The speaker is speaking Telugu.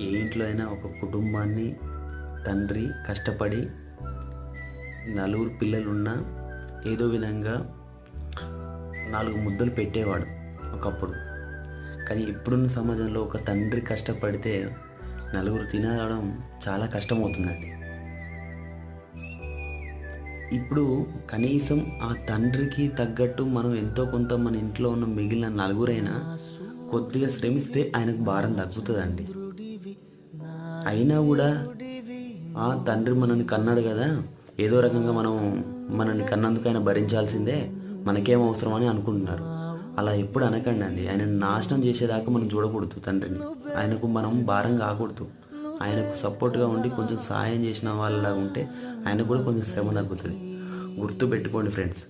ఏ ఇంట్లో అయినా ఒక కుటుంబాన్ని తండ్రి కష్టపడి నలుగురు పిల్లలున్నా ఏదో విధంగా 4 ముద్దలు పెట్టేవాడు ఒకప్పుడు. కానీ ఇప్పుడున్న సమాజంలో ఒక తండ్రి కష్టపడితే నలుగురు తినడం చాలా కష్టమవుతుందండి. ఇప్పుడు కనీసం ఆ తండ్రికి తగ్గట్టు మనం ఎంతో కొంత మన ఇంట్లో ఉన్న మిగిలిన నలుగురైనా కొద్దిగా శ్రమిస్తే ఆయనకు భారం తగ్గుతుందండి. అయినా కూడా ఆ తండ్రి మనల్ని కన్నాడు కదా, ఏదో రకంగా మనల్ని కన్నందుకు ఆయన భరించాల్సిందే, మనకేం అవసరం అని అనుకుంటున్నారు. అలా ఎప్పుడు అనకండి అండి. ఆయనను నాశనం చేసేదాకా మనం చూడకూడదు తండ్రిని. ఆయనకు మనం భారం కాకూడదు. ఆయనకు సపోర్ట్గా ఉండి కొంచెం సహాయం చేసిన వాళ్ళలాగా ఉంటే ఆయనకు కూడా కొంచెం శ్రమ తగ్గుతుంది. గుర్తు పెట్టుకోండి ఫ్రెండ్స్.